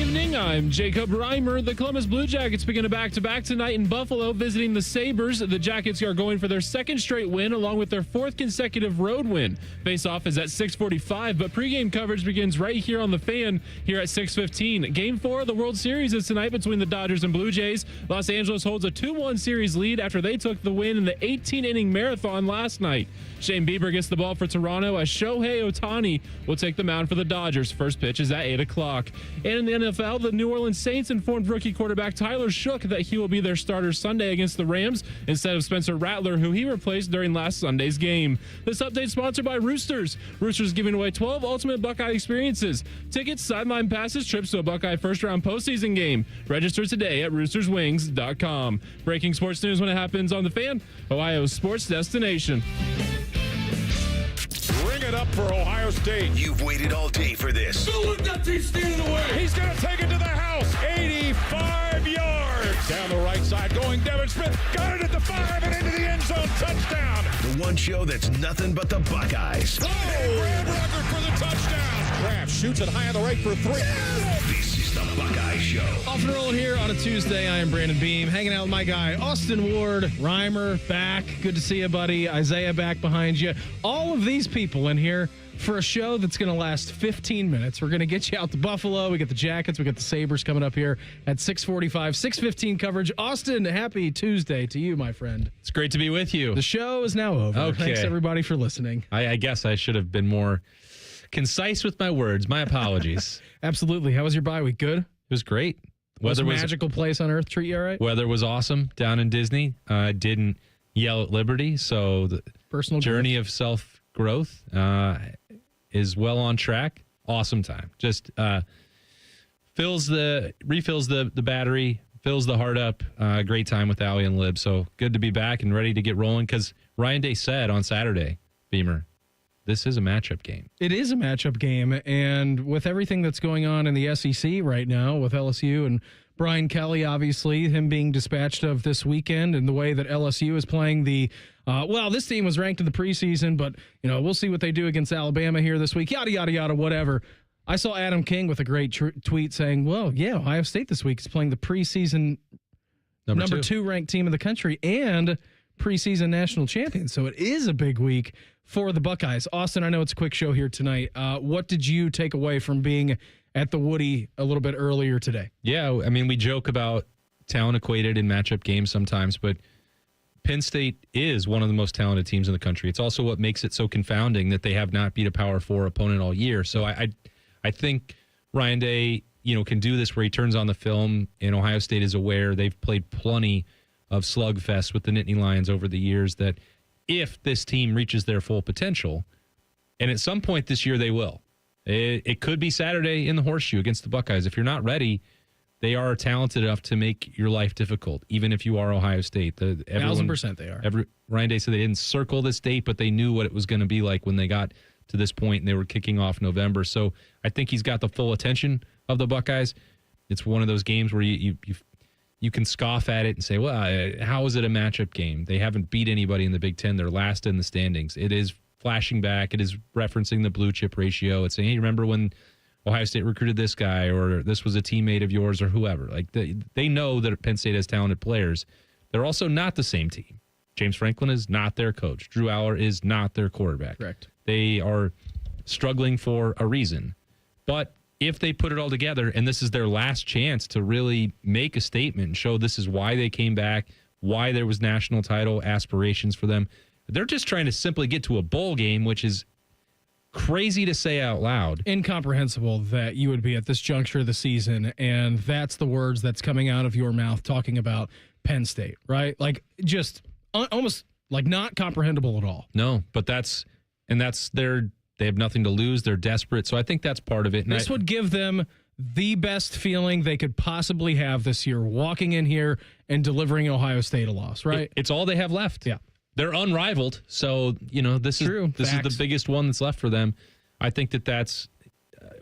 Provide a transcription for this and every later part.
evening. I'm Jacob Reimer. The Columbus Blue Jackets begin a back-to-back tonight in Buffalo, visiting the Sabres. The Jackets are going for their second straight win, along with their fourth consecutive road win. Face-off is at 6:45, but pregame coverage begins right here on the Fan here at 6:15. Game 4 of the World Series is tonight between the Dodgers and Blue Jays. Los Angeles holds a 2-1 series lead after they took the win in the 18-inning marathon last night. Shane Bieber gets the ball for Toronto as Shohei Ohtani will take the mound for the Dodgers. First pitch is at 8 o'clock. And in the NFL, the New Orleans Saints informed rookie quarterback Tyler Shook that he will be their starter Sunday against the Rams instead of Spencer Rattler, who he replaced during last Sunday's game. This update is sponsored by Roosters. Roosters giving away 12 ultimate Buckeye experiences. Tickets, sideline passes, trips to a Buckeye first-round postseason game. Register today at roosterswings.com. Breaking sports news when it happens on the Fan, Ohio's sports destination. Bring it up for Ohio State. You've waited all day for this. Look, that team's stealing away. He's going to take it to the house. 85 yards. Down the right side going Devin Smith. Got it at the 5 and into the end zone. Touchdown. The one show that's nothing but the Buckeyes. Oh, Graham Rucker for the touchdown. Graham shoots it high on the right for 3. This is the Buckeye Show. Off and rolling here on a Tuesday. I am Brandon Beam, hanging out with my guy, Austin Ward. Reimer, back. Good to see you, buddy. Isaiah back behind you. All of these people in here for a show that's going to last 15 minutes. We're going to get you out to Buffalo. We got the Jackets. We got the Sabres coming up here at 6:45, 6:15 coverage. Austin, happy Tuesday to you, my friend. It's great to be with you. The show is now over. Okay. Thanks, everybody, for listening. I guess I should have been more concise with my words. My apologies. Absolutely. How was your bye week? Good? It was great. Weather was magical place on earth treat you all right? Weather was awesome down in Disney. I didn't yell at Liberty, so the Personal journey growth. of self-growth is well on track. Awesome time. Just refills the battery, fills the heart up. Great time with Allie and Lib. So good to be back and ready to get rolling, because Ryan Day said on Saturday, Beamer, this is a matchup game. It is a matchup game, and with everything that's going on in the SEC right now with LSU and Brian Kelly, obviously, him being dispatched of this weekend, and the way that LSU is playing this team was ranked in the preseason, but, we'll see what they do against Alabama here this week, yada, yada, yada, whatever. I saw Adam King with a great tweet saying, well, yeah, Ohio State this week is playing the preseason number two ranked team in the country and preseason national champion. So it is a big week for the Buckeyes. Austin, I know it's a quick show here tonight. What did you take away from being at the Woody a little bit earlier today? Yeah, I mean, we joke about talent equated in matchup games sometimes, but Penn State is one of the most talented teams in the country. It's also what makes it so confounding that they have not beat a Power 4 opponent all year. So I think Ryan Day, can do this where he turns on the film, and Ohio State is aware. They've played plenty of slugfests with the Nittany Lions over the years, that if this team reaches their full potential, and at some point this year they will, it could be Saturday in the Horseshoe against the Buckeyes. If you're not ready, they are talented enough to make your life difficult, even if you are Ohio State. 1,000% they are. Ryan Day said they didn't circle this date, but they knew what it was going to be like when they got to this point, and they were kicking off November. So I think he's got the full attention of the Buckeyes. It's one of those games where you can scoff at it and say, well, how is it a matchup game? They haven't beat anybody in the Big Ten. They're last in the standings. It is flashing back. It is referencing the blue chip ratio. It's saying, hey, remember when Ohio State recruited this guy, or this was a teammate of yours, or whoever. Like they know that Penn State has talented players. They're also not the same team. James Franklin is not their coach. Drew Aller is not their quarterback. Correct. They are struggling for a reason. But if they put it all together, and this is their last chance to really make a statement and show this is why they came back, why there was national title aspirations for them, they're just trying to simply get to a bowl game, which is crazy to say out loud. Incomprehensible that you would be at this juncture of the season, and that's the words that's coming out of your mouth talking about Penn State, right? Like, just almost like not comprehensible at all. No, but that's they have nothing to lose. They're desperate. So I think that's part of it. And this would give them the best feeling they could possibly have this year, walking in here and delivering Ohio State a loss, right? It's all they have left. Yeah. They're unrivaled. So, this is the biggest one that's left for them. I think that's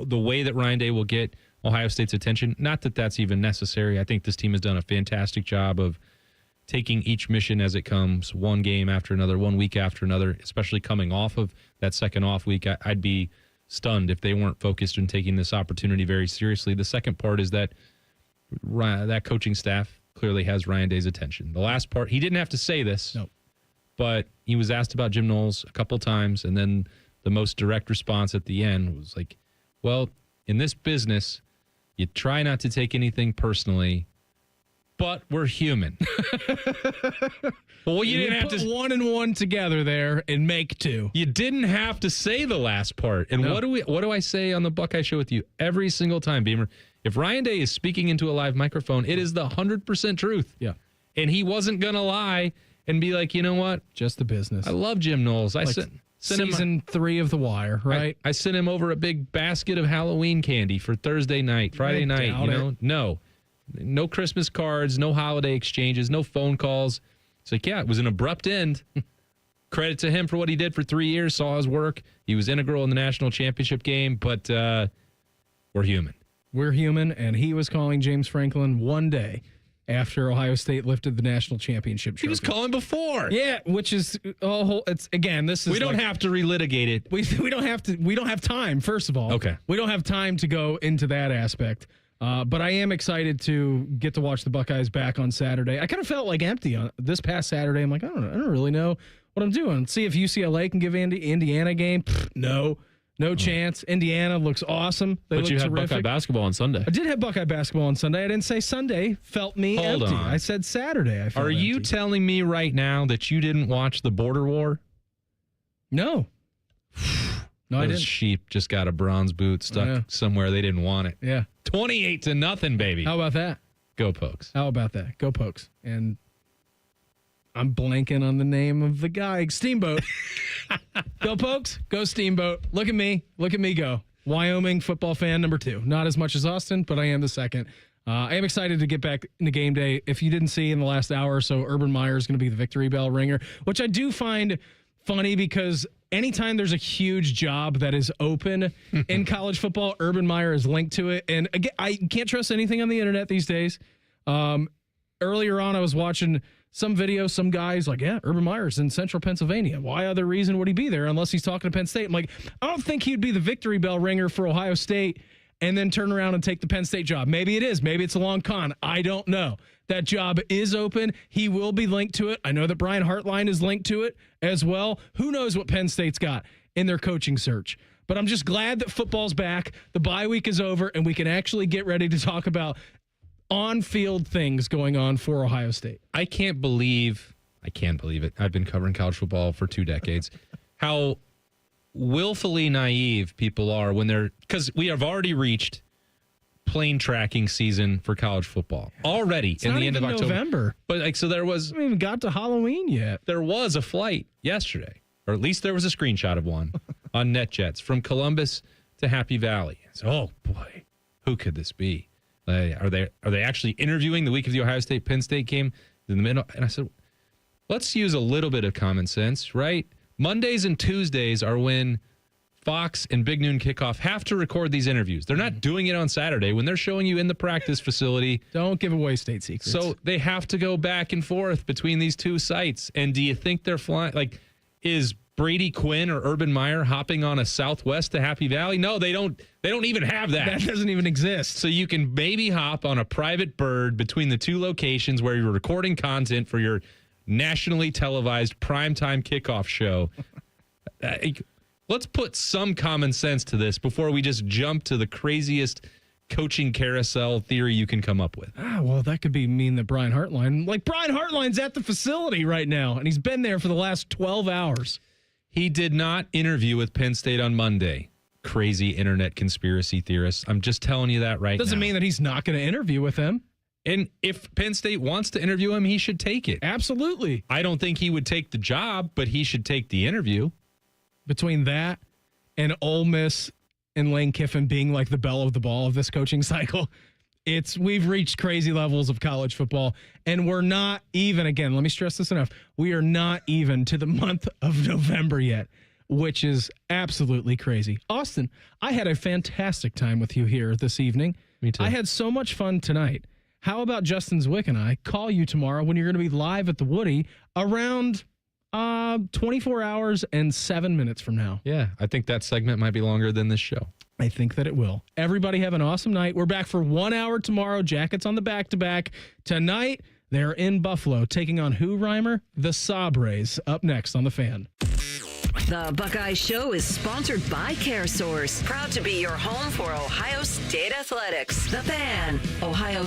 the way that Ryan Day will get Ohio State's attention. Not that that's even necessary. I think this team has done a fantastic job of taking each mission as it comes, one game after another, 1 week after another, especially coming off of that second off week. I'd be stunned if they weren't focused on taking this opportunity very seriously. The second part is that that coaching staff clearly has Ryan Day's attention. The last part, he didn't have to say this, but he was asked about Jim Knowles a couple times, and then the most direct response at the end was like, well, in this business, you try not to take anything personally, but we're human. Well, you didn't have put to one and one together there and make two. You didn't have to say the last part. And what do I say on the Buckeye Show with you every single time, Beamer? If Ryan Day is speaking into a live microphone, it is the 100% truth. Yeah. And he wasn't going to lie and be like, you know what? Just the business. I love Jim Knowles. I sent season 3 of The Wire, right? I sent him over a big basket of Halloween candy for Thursday night, Friday night. No Christmas cards, no holiday exchanges, no phone calls. It's like, yeah, it was an abrupt end. Credit to him for what he did for 3 years, saw his work. He was integral in the national championship game, but we're human. We're human, and he was calling James Franklin one day after Ohio State lifted the national championship trophy. He was calling before. Yeah, which is it's again, this is we don't have to relitigate it. We don't have to. We don't have time. First of all, okay, we don't have time to go into that aspect. But I am excited to get to watch the Buckeyes back on Saturday. I kind of felt like empty on this past Saturday. I'm like, I don't really know what I'm doing. See if UCLA can give Indiana a game. No chance. Indiana looks awesome. But you had Buckeye basketball on Sunday. I did have Buckeye basketball on Sunday. I didn't say Sunday felt me empty. Hold on. I said Saturday. I felt Are you empty. telling me right now that you didn't watch the border war? No. No, I Those didn't. sheep just got a bronze boot stuck somewhere they didn't want it. Yeah. 28-0, baby. How about that? Go Pokes. How about that? Go Pokes. And I'm blanking on the name of the guy. Steamboat. Go Pokes. Go Steamboat. Look at me. Look at me go. Wyoming football fan number 2. Not as much as Austin, but I am the second. I am excited to get back into game day. If you didn't see in the last hour or so, Urban Meyer is going to be the victory bell ringer, which I do find funny because anytime there's a huge job that is open in college football, Urban Meyer is linked to it. And again, I can't trust anything on the internet these days. Earlier on, I was watching some video, some guys like, yeah, Urban Meyer's in central Pennsylvania. Why other reason would he be there unless he's talking to Penn State? I'm like, I don't think he'd be the victory bell ringer for Ohio State and then turn around and take the Penn State job. Maybe it is. Maybe it's a long con. I don't know. That job is open. He will be linked to it. I know that Brian Hartline is linked to it as well. Who knows what Penn State's got in their coaching search? But I'm just glad that football's back. The bye week is over, and we can actually get ready to talk about on-field things going on for Ohio State. I can't believe it. I've been covering college football for 2 decades. How willfully naive people are when because we have already reached plane tracking season for college football already in the end of October. November. But so there was. We haven't even got to Halloween yet. There was a flight yesterday, or at least there was a screenshot of one on NetJets from Columbus to Happy Valley. So, oh boy, who could this be? Are they actually interviewing the week of the Ohio State Penn State game in the middle? And I said, let's use a little bit of common sense, right? Mondays and Tuesdays are when Fox and Big Noon Kickoff have to record these interviews. They're not doing it on Saturday when they're showing you in the practice facility. Don't give away state secrets. So they have to go back and forth between these two sites. And do you think they're flying? Like, is Brady Quinn or Urban Meyer hopping on a Southwest to Happy Valley? No, they don't. They don't even have that. That doesn't even exist. So you can maybe hop on a private bird between the two locations where you're recording content for your nationally televised primetime kickoff show. Let's put some common sense to this before we just jump to the craziest coaching carousel theory you can come up with. Well, that could mean that Brian Hartline's at the facility right now, and he's been there for the last 12 hours. He did not interview with Penn State on Monday. Crazy internet conspiracy theorists. I'm just telling you that right now. Doesn't mean that he's not going to interview with him. And if Penn State wants to interview him, he should take it. Absolutely. I don't think he would take the job, but he should take the interview. Between that and Ole Miss and Lane Kiffin being like the belle of the ball of this coaching cycle, we've reached crazy levels of college football, and we're not even, again, let me stress this enough, we are not even to the month of November yet, which is absolutely crazy. Austin, I had a fantastic time with you here this evening. Me too. I had so much fun tonight. How about Justin Zwick and I call you tomorrow when you're going to be live at the Woody around 24 hours and 7 minutes from now. Yeah, I think that segment might be longer than this show. I think that it will. Everybody have an awesome night. We're back for 1 hour tomorrow. Jackets on the back-to-back. Tonight, they're in Buffalo taking on who, Reimer? The Sabres. Up next on The Fan. The Buckeye Show is sponsored by CareSource, proud to be your home for Ohio State athletics. The Fan, Ohio